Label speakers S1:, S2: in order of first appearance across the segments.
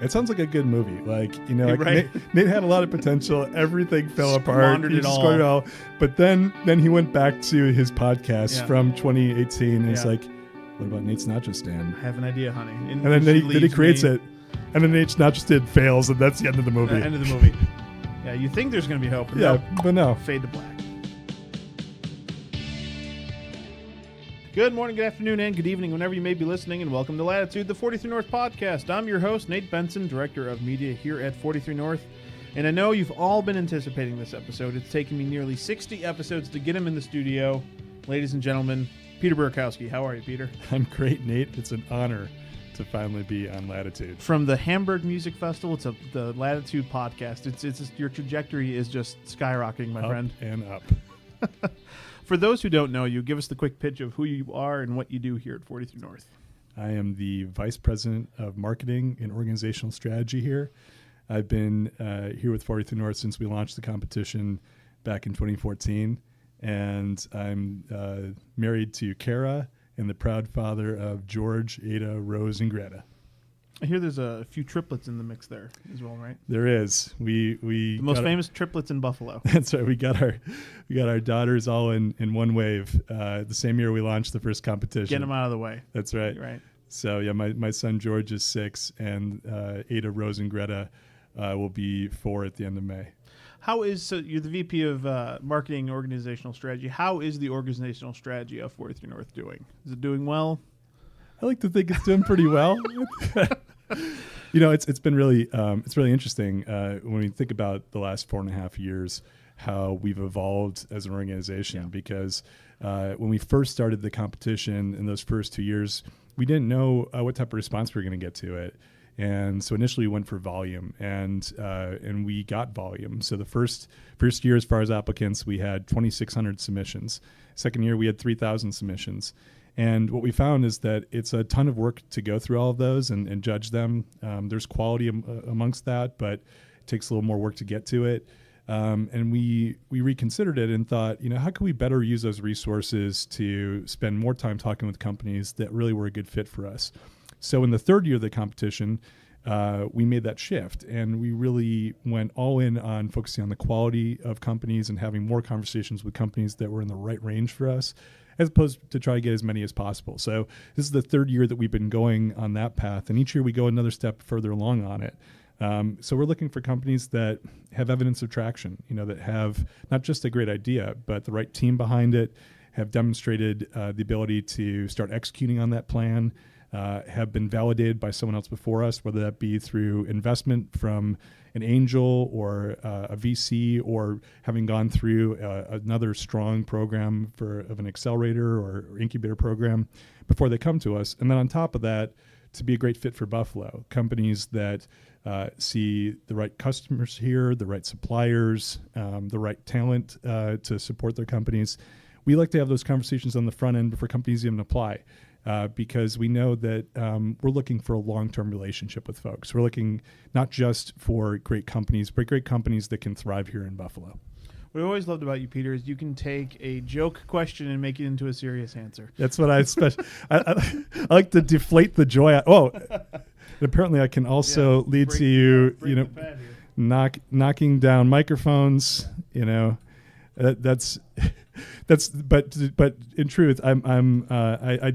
S1: It sounds like a good movie. Like, like
S2: Right.
S1: Nate had a lot of potential. Everything fell apart.
S2: Squandered
S1: He
S2: it all.
S1: squandered it all. But then he went back to his podcast from 2018. And it's
S2: Yeah.
S1: like, what about Nate's Nacho Stand?
S2: I have an idea, honey.
S1: And then he creates it. And then Nate's Nacho Stand fails, and that's the end of the movie.
S2: End of the movie. Yeah, you think there's going to be hope. But
S1: Yeah,
S2: no.
S1: but no.
S2: Fade to black. Good morning, good afternoon, and good evening, whenever you may be listening, and welcome to Latitude, the 43 North podcast. I'm your host, Nate Benson, Director of Media here at 43 North, and I know you've all been anticipating this episode. It's taken me nearly 60 episodes to get him in the studio. Ladies and gentlemen, Peter Burakowski. How are you, Peter?
S1: I'm great, Nate. It's an honor to finally be on Latitude.
S2: From the Hamburg Music Festival to the Latitude podcast, it's just, your trajectory is just skyrocketing, my friend.
S1: Up and up.
S2: For those who don't know you, give us the quick pitch of who you are and what you do here at 43 North.
S1: I am the Vice President of Marketing and Organizational Strategy here. I've been here with 43 North since we launched the competition back in 2014. And I'm married to Kara and the proud father of George, Ada, Rose, and Greta.
S2: I hear there's a few triplets in the mix there as well, right?
S1: There is. We
S2: the most famous triplets in Buffalo.
S1: That's right. We got our daughters all in one wave. The same year we launched the first competition.
S2: Get them out of the way.
S1: That's right.
S2: Right.
S1: So yeah, my son George is 6, and Ada, Rose, and Greta will be 4 at the end of May.
S2: So you're the VP of Marketing and Organizational Strategy. How is the organizational strategy of 43 North doing? Is it doing well?
S1: I like to think it's doing pretty well. It's been really interesting when we think about the last 4.5 years, how we've evolved as an organization. Because when we first started the competition in those first 2 years, we didn't know what type of response we were going to get to it. And so initially we went for volume, and we got volume. So the first year, as far as applicants, we had 2,600 submissions. Second year, we had 3,000 submissions. And what we found is that it's a ton of work to go through all of those and judge them. There's quality amongst that, but it takes a little more work to get to it. And we reconsidered it and thought, how can we better use those resources to spend more time talking with companies that really were a good fit for us? So in the third year of the competition, we made that shift, and we really went all in on focusing on the quality of companies and having more conversations with companies that were in the right range for us, as opposed to try to get as many as possible. So this is the third year that we've been going on that path, and each year we go another step further along on it. So we're looking for companies that have evidence of traction, that have not just a great idea, but the right team behind it, have demonstrated the ability to start executing on that plan, have been validated by someone else before us, whether that be through investment from an angel or a VC, or having gone through another strong program of an accelerator or incubator program before they come to us. And then on top of that, to be a great fit for Buffalo, companies that see the right customers here, the right suppliers, the right talent to support their companies. We like to have those conversations on the front end before companies even apply. Because we know that we're looking for a long-term relationship with folks. We're looking not just for great companies, but great companies that can thrive here in Buffalo.
S2: What I always loved about you, Peter, is you can take a joke question and make it into a serious answer.
S1: That's what I like to deflate the joy. And apparently I can also lead to you, knocking down microphones. That's but in truth, I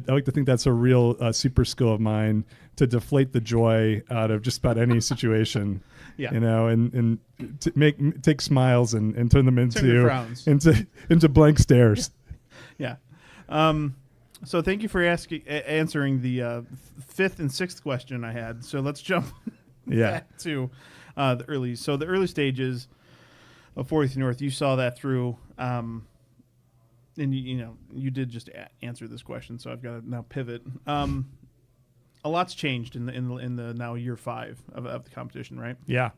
S1: like to think that's a real super skill of mine, to deflate the joy out of just about any situation. And to take smiles and turn them into blank stares.
S2: Yeah. So thank you for answering the fifth and sixth question I had. So let's jump back to the early stages of 43 North. You saw that through. And you did just answer this question, so I've got to now pivot. A lot's changed in the now year 5 of the competition, right?
S1: Yeah.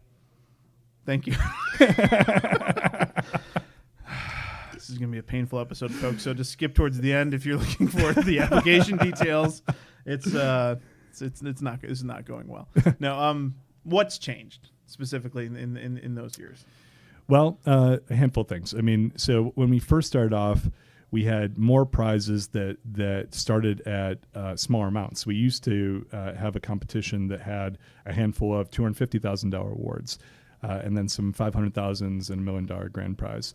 S2: Thank you. This is going to be a painful episode, folks. So just skip towards the end if you're looking for the application details. It's not going well. Now, what's changed specifically in those years?
S1: Well, a handful of things. I mean, so when we first started off, we had more prizes that started at smaller amounts. We used to have a competition that had a handful of $250,000 awards, and then some $500,000 and $1 million grand prize.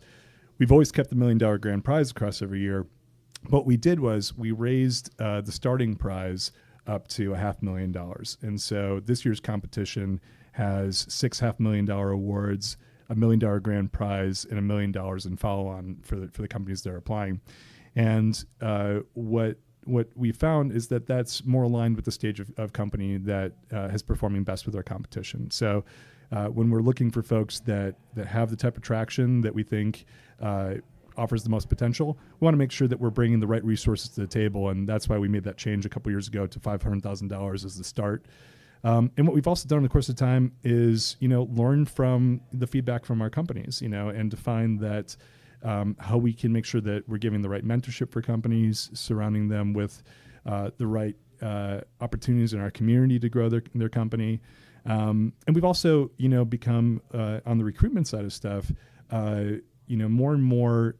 S1: We've always kept the $1 million grand prize across every year. What we did was we raised the starting prize up to $500,000. And so this year's competition has 6 $500,000 awards, $1 million grand prize, and $1 million in follow-on for the companies that are applying. And what we found is that that's more aligned with the stage of company that is performing best with our competition. So when we're looking for folks that have the type of traction that we think offers the most potential, we want to make sure that we're bringing the right resources to the table, and that's why we made that change a couple years ago to $500,000 as the start. And what we've also done in the course of time is, learn from the feedback from our companies, and define that how we can make sure that we're giving the right mentorship for companies, surrounding them with the right opportunities in our community to grow their company. And we've also, become on the recruitment side of stuff, more and more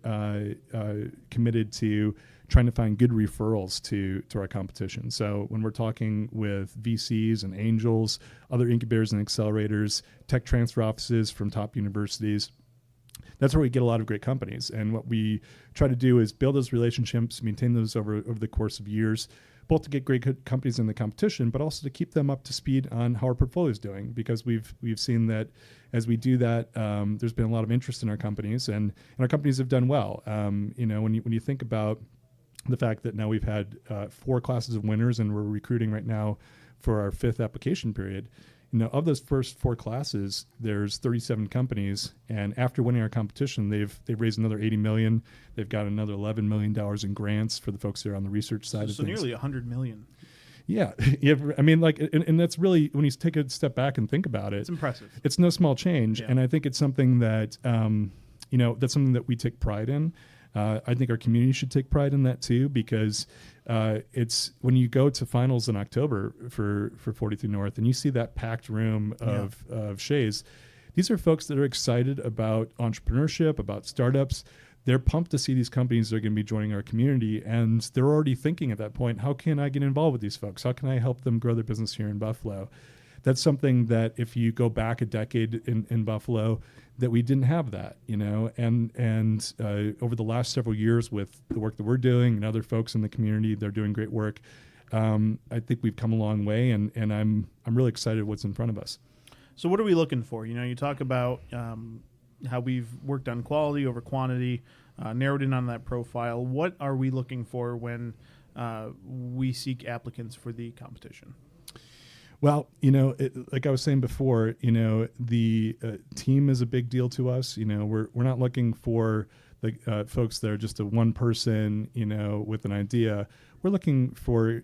S1: committed to trying to find good referrals to our competition. So when we're talking with VCs and angels, other incubators and accelerators, tech transfer offices from top universities, that's where we get a lot of great companies. And what we try to do is build those relationships, maintain those over the course of years, both to get great companies in the competition, but also to keep them up to speed on how our portfolio is doing. Because we've seen that as we do that, there's been a lot of interest in our companies, and our companies have done well. When you think about the fact that now we've had 4 classes of winners, and we're recruiting right now for our 5th application period. Of those first 4 classes, there's 37 companies, and after winning our competition, they've raised another $80 million. They've got another $11 million in grants for the folks that are on the research side of things.
S2: So nearly $100 million.
S1: Yeah, I mean, and that's really, when you take a step back and think about it,
S2: it's impressive.
S1: It's no small change, and I think it's something that that's something that we take pride in. I think our community should take pride in that too, because it's when you go to finals in October for 43 North and you see that packed room of Shays, these are folks that are excited about entrepreneurship, about startups. They're pumped to see these companies that are going to be joining our community, and they're already thinking at that point, how can I get involved with these folks? How can I help them grow their business here in Buffalo? That's something that if you go back a decade in Buffalo, that we didn't have that, and over the last several years with the work that we're doing and other folks in the community, they're doing great work. I think we've come a long way, and I'm really excited what's in front of us.
S2: So what are we looking for? You talk about how we've worked on quality over quantity, narrowed in on that profile. What are we looking for when we seek applicants for the competition?
S1: Well, like I was saying before, the team is a big deal to us. We're not looking for the folks that are just a one person, with an idea. We're looking for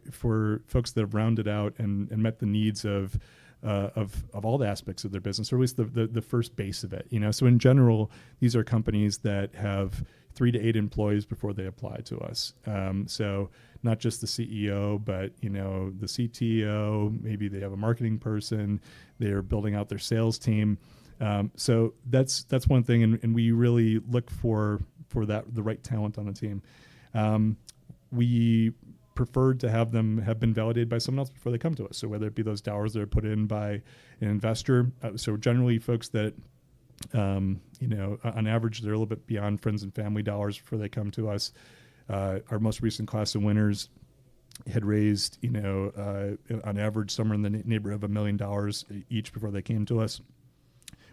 S1: folks that have rounded out and met the needs of all the aspects of their business, or at least the first base of it. So in general, these are companies that have 3 to 8 employees before they apply to us. So not just the CEO, but the CTO. Maybe they have a marketing person. They are building out their sales team. So that's one thing, and we really look for the right talent on the team. We preferred to have them have been validated by someone else before they come to us. So whether it be those dollars that are put in by an investor. So generally folks that, on average, they're a little bit beyond friends and family dollars before they come to us. Our most recent class of winners had raised, on average, somewhere in the neighborhood of $1 million each before they came to us.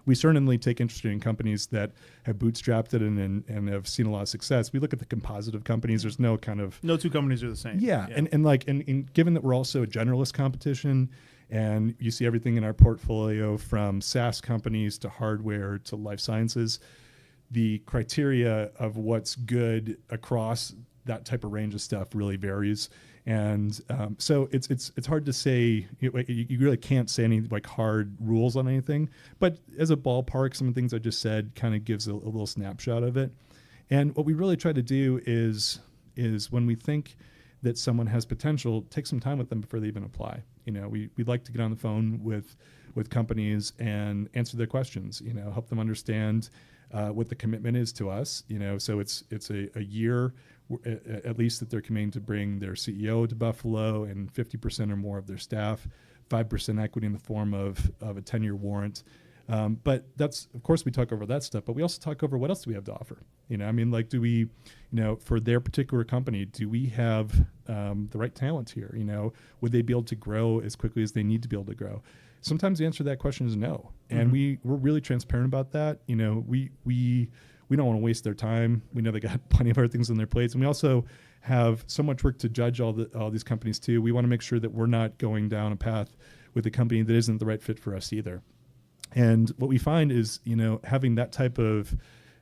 S1: We certainly take interest in companies that have bootstrapped it and have seen a lot of success. We look at the composite of companies. There's no
S2: 2 companies are the same.
S1: Yeah. And given that we're also a generalist competition, and you see everything in our portfolio from SaaS companies to hardware to life sciences, the criteria of what's good across that type of range of stuff really varies. And so it's hard to say. You really can't say any hard rules on anything. But as a ballpark, some of the things I just said kind of gives a little snapshot of it. And what we really try to do is when we think that someone has potential, take some time with them before they even apply. We'd like to get on the phone with companies and answer their questions. Help them understand what the commitment is to us. So it's a year at least that they're committing to bring their CEO to Buffalo and 50% or more of their staff, 5% equity in the form of a 10-year warrant. But that's, of course, we talk over that stuff, but we also talk over what else do we have to offer? Do we, for their particular company, do we have the right talent here? Would they be able to grow as quickly as they need to be able to grow? Sometimes the answer to that question is no. And we're really transparent about that. We don't want to waste their time. We know they got plenty of other things on their plates. And we also have so much work to judge all these companies too. We want to make sure that we're not going down a path with a company that isn't the right fit for us either. And what we find is, having that type of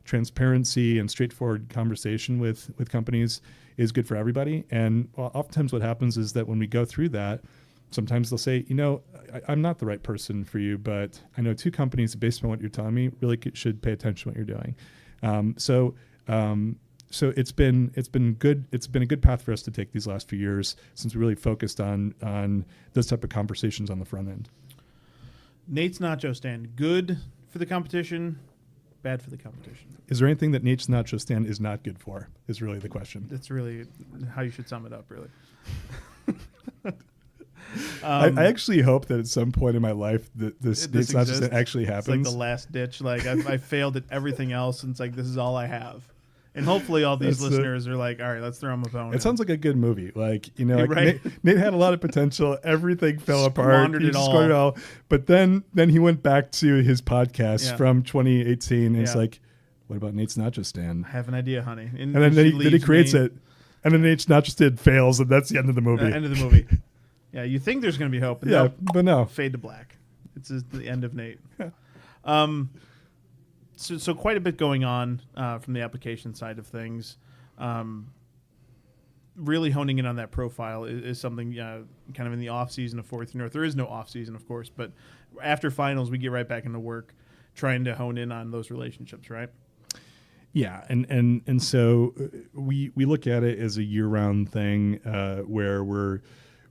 S1: transparency and straightforward conversation with companies is good for everybody. And oftentimes what happens is that when we go through that, sometimes they'll say, I'm not the right person for you, but I know 2 companies based on what you're telling me really should pay attention to what you're doing. So it's been good. It's been a good path for us to take these last few years since we really focused on those type of conversations on the front end.
S2: Nate's Nacho Stand, good for the competition, bad for the competition.
S1: Is there anything that Nate's Nacho Stand is not good for? Is really the question.
S2: That's really how you should sum it up, really.
S1: I actually hope that at some point in my life that this Nate's Nacho Stand actually happens.
S2: It's like the last ditch. Like I failed at everything else, and it's like this is all I have. And hopefully all these listeners are like, all right, let's throw him a bone.
S1: It sounds like a good movie. Like,
S2: right?
S1: Nate had a lot of potential. Everything fell apart.
S2: Squandered it all.
S1: But then he went back to his podcast from 2018. And it's like, what about Nate's Nacho Stand?
S2: I have an idea, honey.
S1: And then he creates it. And then Nate's Nacho Stand fails. And that's the end of the movie.
S2: End of the movie. Yeah, you think there's going to be hope.
S1: But no.
S2: Fade to black. It's the end of Nate. So quite a bit going on from the application side of things. Really honing in on that profile is something kind of in the off season of 43 North. There is no off season, of course, but after finals, we get right back into work trying to hone in on those relationships, right?
S1: Yeah, and so we look at it as a year-round thing where we're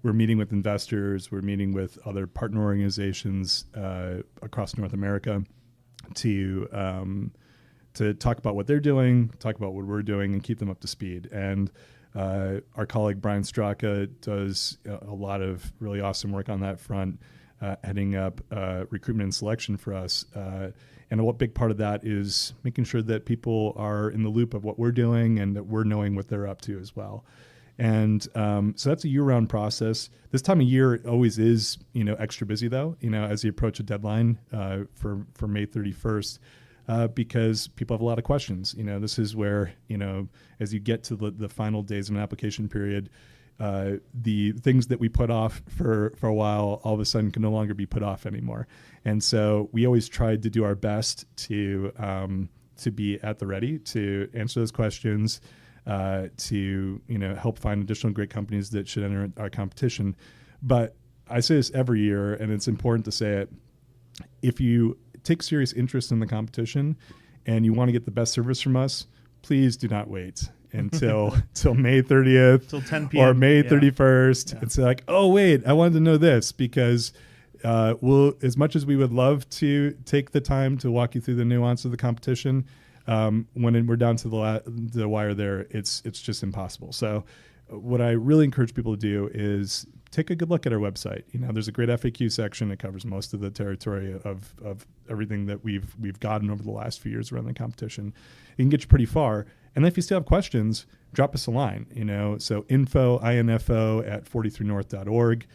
S1: meeting with investors, we're meeting with other partner organizations across North America to talk about what they're doing, talk about what we're doing, and keep them up to speed. And our colleague Brian Straka does a lot of really awesome work on that front, heading up recruitment and selection for us. And a big part of that is making sure that people are in the loop of what we're doing and that we're knowing what they're up to as well. And so that's a year-round process. This time of year always is, extra busy though, as you approach a deadline for May 31st, because people have a lot of questions. This is where, as you get to the final days of an application period, the things that we put off for a while all of a sudden can no longer be put off anymore. And so we always tried to do our best to be at the ready to answer those questions, to help find additional great companies that should enter our competition. But I say this every year, and it's important to say it. If you take serious interest in the competition and you want to get the best service from us, please do not wait until May 30th
S2: till 10 p.m.
S1: or May 31st and say like, oh wait, I wanted to know this, because we'll, as much as we would love to take the time to walk you through the nuance of the competition, when we're down to the wire there, it's just impossible. So what I really encourage people to do is take a good look at our website. There's a great FAQ section that covers most of the territory of everything that we've gotten over the last few years around the competition. It can get you pretty far. And then if you still have questions, drop us a line. So info@43north.org.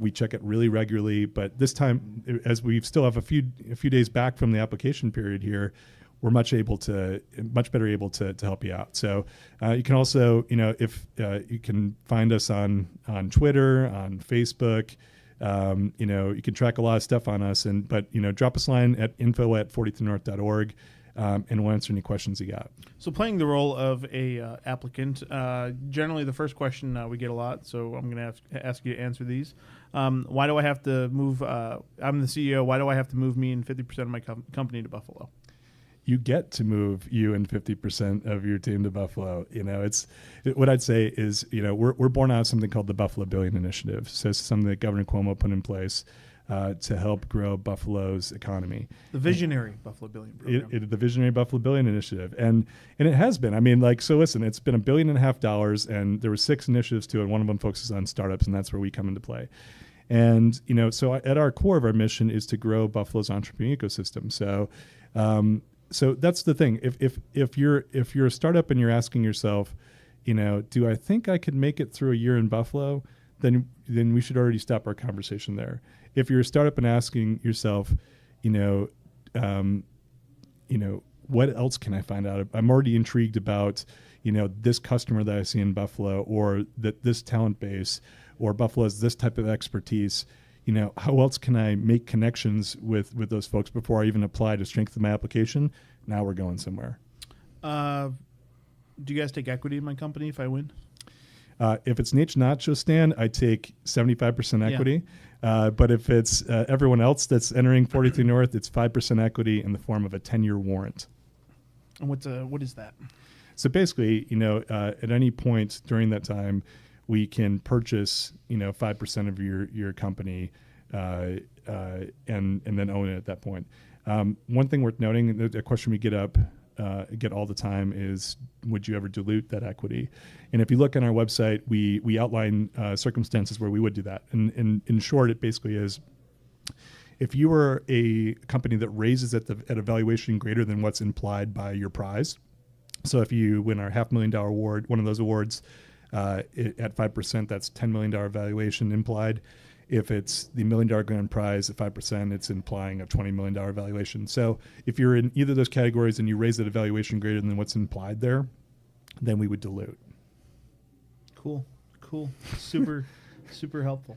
S1: We check it really regularly, but this time, as we still have a few days back from the application period here, we're much better able to help you out. So you can also, if you can find us on Twitter, on Facebook, you can track a lot of stuff on us, but drop us a line at info@43north.org. And we'll answer any questions you got.
S2: So playing the role of a applicant, generally the first question we get a lot, so I'm going to ask you to answer these. Why do I have to move? I'm the CEO. Why do I have to move me and 50% of my company to Buffalo?
S1: You get to move you and 50% of your team to Buffalo. What I'd say is, we're born out of something called the Buffalo Billion Initiative. So it's something that Governor Cuomo put in place to help grow Buffalo's economy.
S2: The visionary Buffalo Billion program.
S1: The visionary Buffalo Billion Initiative. And it has been. I mean, like, so listen, it's been $1.5 billion, and there were 6 initiatives to it. One of them focuses on startups, and that's where we come into play. And, so at our core of our mission is to grow Buffalo's entrepreneurial ecosystem. So that's the thing. If you're a startup and you're asking yourself, do I think I could make it through a year in Buffalo? Then we should already stop our conversation there. If you're a startup and asking yourself, what else can I find out? I'm already intrigued about, this customer that I see in Buffalo, or that this talent base, or Buffalo has this type of expertise. How else can I make connections with those folks before I even apply to strengthen my application? Now we're going somewhere.
S2: Do you guys take equity in my company if I win?
S1: If it's Nacho stand, I take 75% equity. But if it's everyone else that's entering 43 North, it's 5% equity in the form of a 10-year warrant.
S2: And what is that?
S1: So basically, at any point during that time, we can purchase, 5% of your company and then own it at that point. One thing worth noting, the question we get all the time is, would you ever dilute that equity? And if you look on our website, we outline circumstances where we would do that. And in short, it basically is, if you were a company that raises at a valuation greater than what's implied by your prize, so if you win our $500,000 award, one of those awards, at 5%, that's $10 million valuation implied. If it's the $1 million grand prize at 5%, it's implying a $20 million valuation. So if you're in either of those categories and you raise at a valuation greater than what's implied there, then we would dilute.
S2: Cool. Super, super helpful.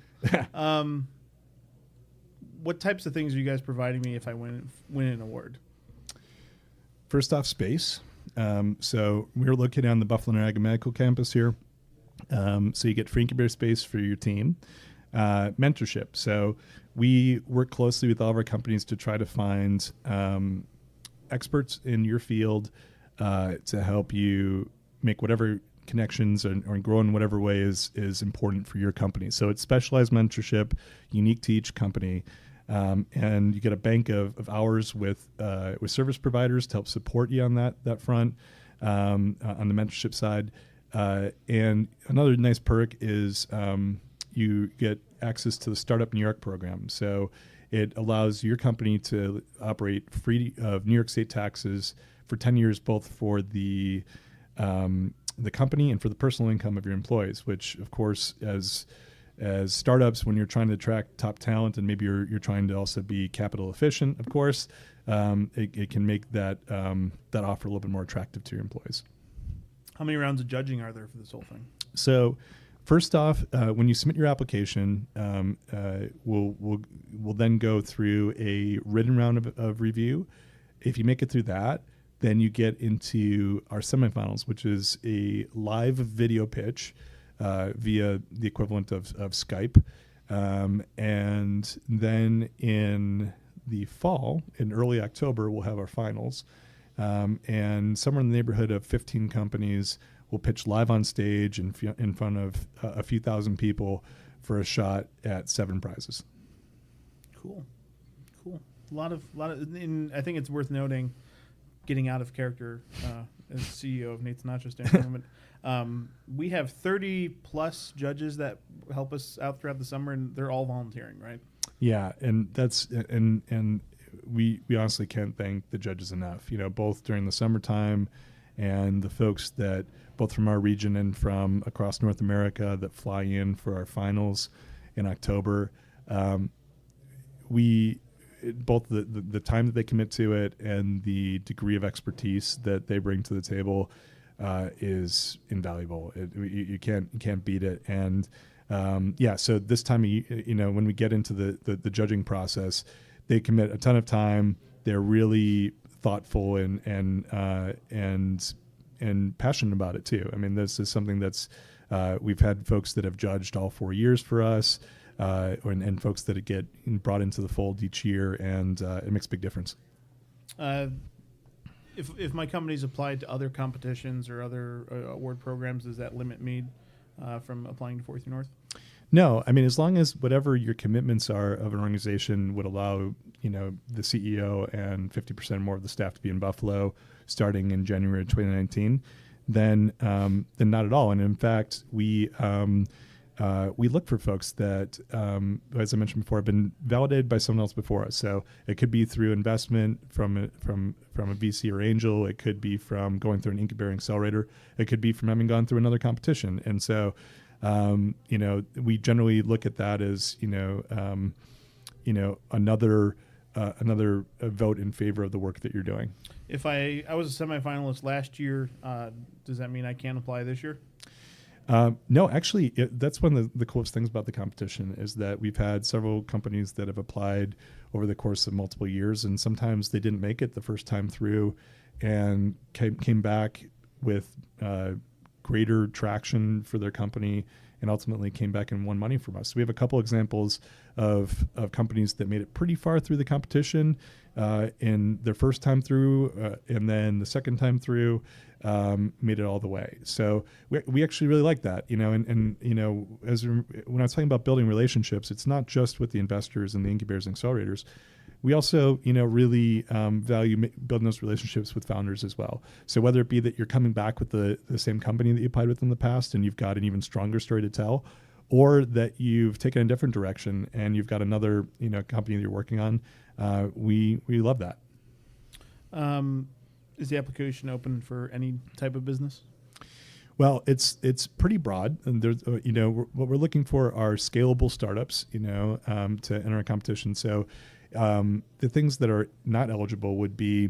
S2: What types of things are you guys providing me if I win an award?
S1: First off, space. So we're located on the Buffalo Niagara Medical Campus here. So you get free incubator space for your team. Mentorship. So we work closely with all of our companies to try to find experts in your field to help you make whatever connections or grow in whatever way is important for your company. So it's specialized mentorship, unique to each company. And you get a bank of hours with service providers to help support you on that front, on the mentorship side. And another nice perk is you get access to the Startup New York program. So it allows your company to operate free of New York State taxes for 10 years, both for the company and for the personal income of your employees, which, of course, as startups, when you're trying to attract top talent and maybe you're trying to also be capital efficient, of course, it can make that offer a little bit more attractive to your employees.
S2: How many rounds of judging are there for this whole thing?
S1: So first off, when you submit your application, we'll then go through a written round of review. If you make it through that, then you get into our semifinals, which is a live video pitch via the equivalent of Skype. And then in the fall, in early October, we'll have our finals. And somewhere in the neighborhood of 15 companies will pitch live on stage in front of a few thousand people for a shot at 7 prizes. Cool.
S2: A lot of. And I think it's worth noting, getting out of character as CEO of Nate's Nacho Stand for a moment. We have 30 plus judges that help us out throughout the summer, and they're all volunteering, right?
S1: Yeah, and that's and we honestly can't thank the judges enough. Both during the summertime and the folks that both from our region and from across North America that fly in for our finals in October. Both the time that they commit to it and the degree of expertise that they bring to the table is invaluable. You can't beat it. And so this time, when we get into the judging process, they commit a ton of time. They're really thoughtful and passionate about it too. I mean, this is something that's we've had folks that have judged all 4 years for us. And folks that get brought into the fold each year, and it makes a big difference.
S2: If my company's applied to other competitions or other award programs, does that limit me from applying to 43 North?
S1: No, I mean, as long as whatever your commitments are of an organization would allow, the CEO and 50% more of the staff to be in Buffalo starting in January of 2019, then not at all. And in fact, we look for folks that, as I mentioned before, have been validated by someone else before us. So it could be through investment from a VC or angel. It could be from going through an incubator accelerator. It could be from having gone through another competition. And so, we generally look at that as, another vote in favor of the work that you're doing.
S2: If I was a semifinalist last year, does that mean I can't apply this year?
S1: No, actually, that's one of the coolest things about the competition is that we've had several companies that have applied over the course of multiple years, and sometimes they didn't make it the first time through and came back with greater traction for their company and ultimately came back and won money from us. So we have a couple examples of companies that made it pretty far through the competition in their first time through, and then the second time through made it all the way. So we actually really like that, and as when I was talking about building relationships, it's not just with the investors and the incubators and accelerators. We also, really value building those relationships with founders as well. So whether it be that you're coming back with the same company that you applied with in the past and you've got an even stronger story to tell, or that you've taken a different direction and you've got another, company that you're working on, we love that.
S2: Is the application open for any type of business?
S1: Well, it's pretty broad, and there's what we're looking for are scalable startups, to enter a competition. So the things that are not eligible would be,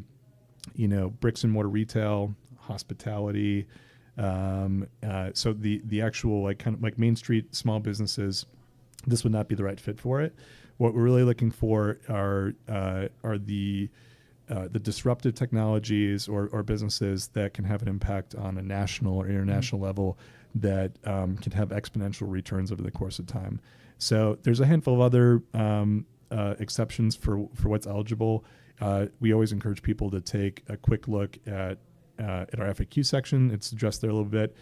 S1: bricks and mortar retail, hospitality. So the actual kind of Main Street small businesses, this would not be the right fit for it. What we're really looking for are the disruptive technologies or businesses that can have an impact on a national or international level that can have exponential returns over the course of time. So there's a handful of other exceptions for what's eligible. We always encourage people to take a quick look at our FAQ section. It's addressed there a little bit.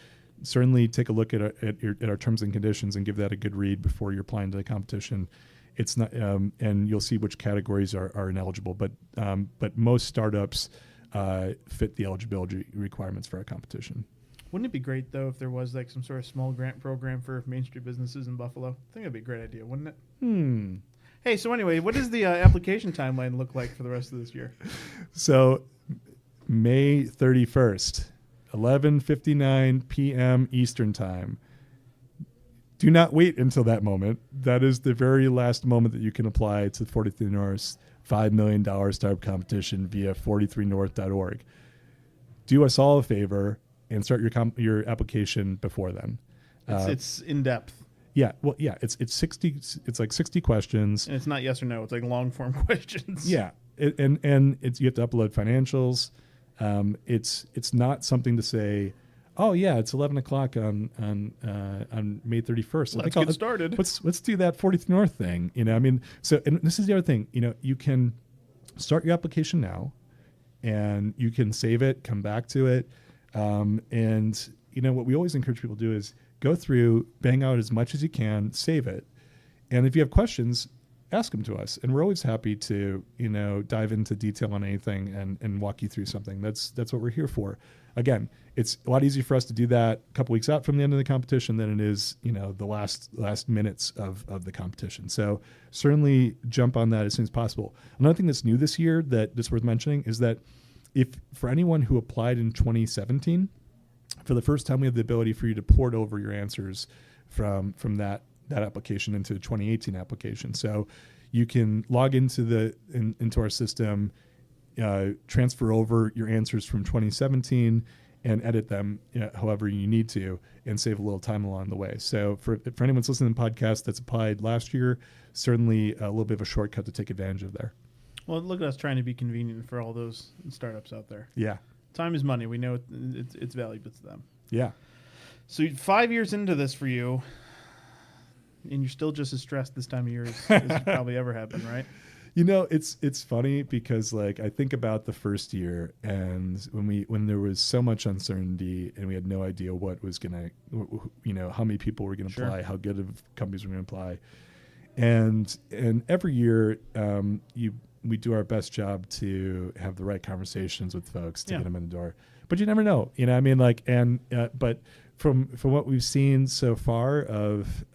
S1: Certainly take a look at our terms and conditions and give that a good read before you're applying to the competition. It's not, and you'll see which categories are ineligible. But most startups fit the eligibility requirements for our competition.
S2: Wouldn't it be great though if there was some sort of small grant program for Main Street businesses in Buffalo? I think that'd be a great idea, wouldn't it? Hey, so anyway, what does the application timeline look like for the rest of this year?
S1: So May 31st, 11:59 p.m. Eastern Time. Do not wait until that moment. That is the very last moment that you can apply to the 43 North's $5 million startup competition via 43north.org. Do us all a favor and start your application before then.
S2: It's in depth.
S1: Yeah, well, yeah, it's 60. It's like 60 questions,
S2: and it's not yes or no. It's like long form questions.
S1: Yeah, and you have to upload financials. It's not something to say, oh yeah, it's 11 o'clock on May 31st.
S2: Let's get started.
S1: Let's do that 40th North thing. So and this is the other thing. You can start your application now, and you can save it, come back to it, and what we always encourage people to do is go through, bang out as much as you can, save it, and if you have questions, ask them to us, and we're always happy to dive into detail on anything and walk you through something. That's what we're here for. Again, it's a lot easier for us to do that a couple weeks out from the end of the competition than it is the last minutes of the competition. So certainly jump on that as soon as possible. Another thing that's new this year that's worth mentioning is that if for anyone who applied in 2017, for the first time we have the ability for you to port over your answers from that application into the 2018 application. So you can log into our system, transfer over your answers from 2017 and edit them however you need to and save a little time along the way. So for anyone that's listening to the podcast that's applied last year, certainly a little bit of a shortcut to take advantage of there.
S2: Well, look at us trying to be convenient for all those startups out there.
S1: Yeah.
S2: Time is money. We know it's valuable to them.
S1: Yeah.
S2: So 5 years into this for you, and you're still just as stressed this time of year as you probably ever have been, right?
S1: It's funny because like I think about the first year and when there was so much uncertainty and we had no idea what was gonna, how many people were gonna apply, how good of companies were gonna apply, and every year we do our best job to have the right conversations with folks to get them in the door, but you never know, but from what we've seen so far of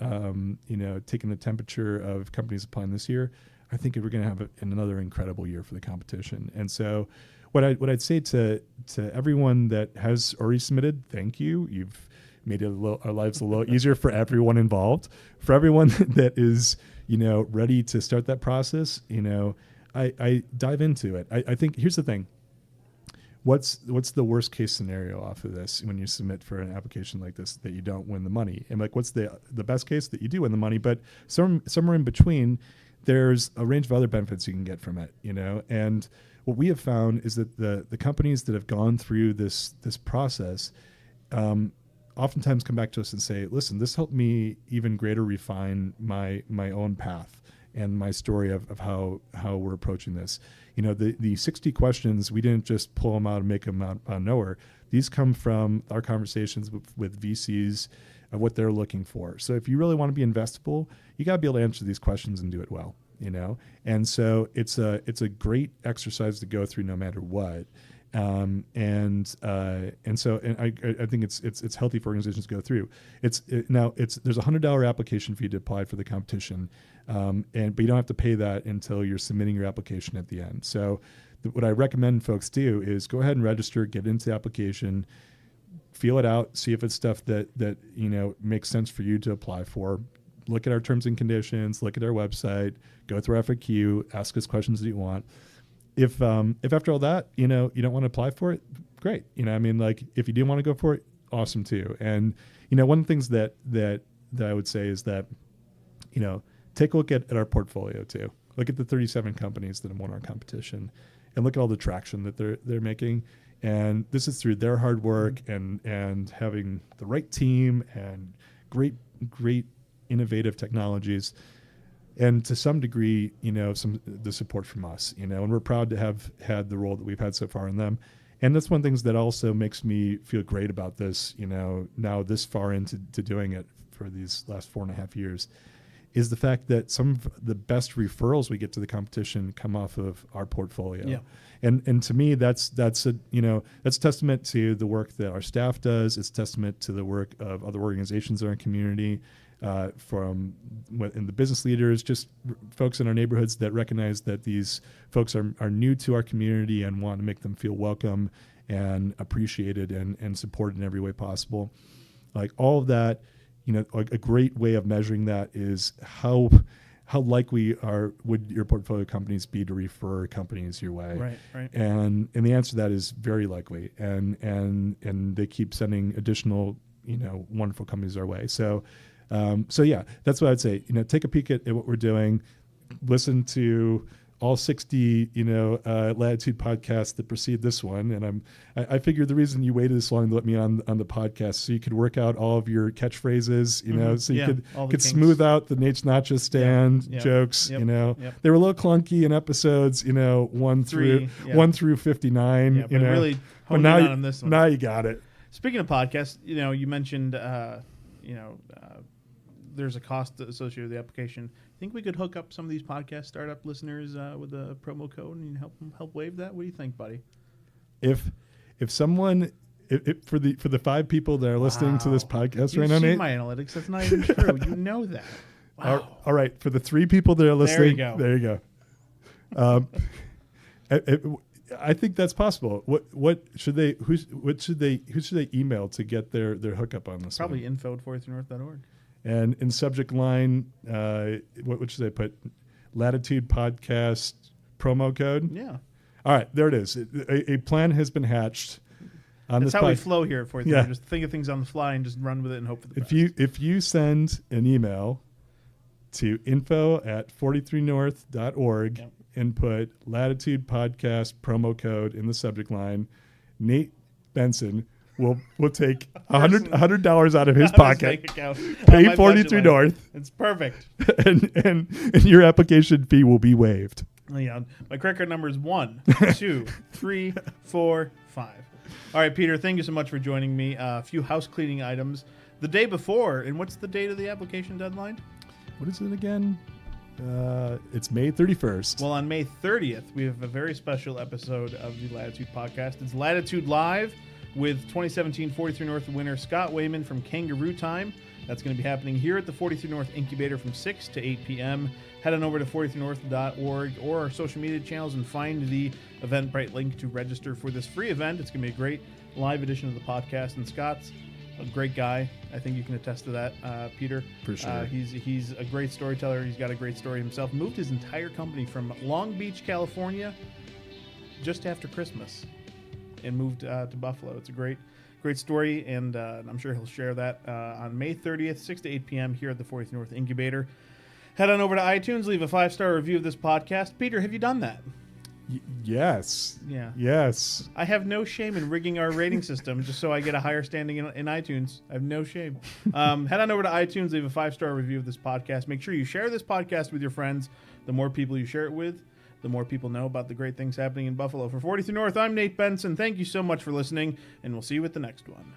S1: taking the temperature of companies applying this year, I think we're going to have another incredible year for the competition. And so what I'd say to everyone that has already submitted, thank you. You've made our lives a little easier for everyone involved. For everyone that is, ready to start that process, I dive into it. I think here's the thing. What's the worst case scenario off of this when you submit for an application like this that you don't win the money? And like, what's the best case that you do win the money? But somewhere in between, there's a range of other benefits you can get from it, And what we have found is that the companies that have gone through this process oftentimes come back to us and say, listen, this helped me even greater refine my own path and my story of how we're approaching this. The 60 questions, we didn't just pull them out and make them out of nowhere. These come from our conversations with VCs of what they're looking for. So if you really want to be investable, you got to be able to answer these questions and do it well, And so it's a great exercise to go through no matter what. I think it's healthy for organizations to go through. There's a $100 application fee to apply for the competition, but you don't have to pay that until you're submitting your application at the end. So what I recommend folks do is go ahead and register, get into the application, feel it out, see if it's stuff that makes sense for you to apply for. Look at our terms and conditions, look at our website, go through FAQ, ask us questions that you want. If after all that, you don't want to apply for it, great. If you do want to go for it, awesome too. And, one of the things that I would say is that, take a look at our portfolio too. Look at the 37 companies that have won our competition and look at all the traction that they're making. And this is through their hard work and having the right team and great innovative technologies. And to some degree, the support from us, and we're proud to have had the role that we've had so far in them. And that's one of the things that also makes me feel great about this, now this far into doing it for these last 4.5 years, is the fact that some of the best referrals we get to the competition come off of our portfolio. Yeah. And to me, that's testament to the work that our staff does. It's testament to the work of other organizations in our community, from the business leaders, just folks in our neighborhoods that recognize that these folks are new to our community and want to make them feel welcome and appreciated and supported in every way possible. Like all of that, a great way of measuring that is how likely would your portfolio companies be to refer companies your way? Right. And the answer to that is very likely. And they keep sending additional, wonderful companies our way. So yeah, that's what I'd say. Take a peek at what we're doing. Listen to all 60, Latitude podcasts that precede this one. And I figured the reason you waited this long to let me on the podcast so you could work out all of your catchphrases, so you could smooth out the Nate's Nacho stand jokes. They were a little clunky in episodes, 1 through 59.
S2: Really honed in on this one.
S1: Now you got it.
S2: Speaking of podcasts, you mentioned there's a cost associated with the application. Think we could hook up some of these podcast startup listeners with a promo code and help waive that? What do you think, buddy?
S1: If someone for the 5 people that are listening to this podcast right now, Nate,
S2: my analytics, that's not even true. You know that. Wow.
S1: All right, for the 3 people that are listening, there you go. I think that's possible. Who should they email to get their hookup on this?
S2: Probably info@43north.org.
S1: And in subject line, what should they put? Latitude podcast promo code?
S2: Yeah.
S1: All right, there it is. A plan has been hatched.
S2: That's how we flow here at 43. Yeah. Just think of things on the fly and just run with it and hope for the best.
S1: If you send an email to info@43north.org and put Latitude podcast promo code in the subject line, Nate Benson We'll take $100 out of his pocket. Pay 43 North.
S2: It's perfect.
S1: And your application fee will be waived.
S2: Yeah, my credit card number is 1, 2, 3, 4, 5. All right, Peter, thank you so much for joining me. A few house cleaning items. The day before, and what's the date of the application deadline?
S1: What is it again? It's May 31st.
S2: Well, on May 30th, we have a very special episode of the Latitude podcast. It's Latitude Live with 2017 43 North winner Scott Wayman from Kangaroo Time. That's going to be happening here at the 43 North Incubator from 6 to 8 p.m. Head on over to 43north.org or our social media channels and find the Eventbrite link to register for this free event. It's going to be a great live edition of the podcast. And Scott's a great guy. I think you can attest to that, Peter.
S1: For sure.
S2: He's a great storyteller. He's got a great story himself. Moved his entire company from Long Beach, California, just after Christmas, and moved to Buffalo. It's a great story, and I'm sure he'll share that on May 30th, 6 to 8 p.m. here at the 43 North Incubator. Head on over to iTunes, leave a 5-star review of this podcast. Peter, have you done that?
S1: Yes.
S2: Yeah.
S1: Yes.
S2: I have no shame in rigging our rating system just so I get a higher standing in iTunes. I have no shame. Head on over to iTunes, leave a 5-star review of this podcast. Make sure you share this podcast with your friends. The more people you share it with, the more people know about the great things happening in Buffalo. For 43 North, I'm Nate Benson. Thank you so much for listening, and we'll see you at the next one.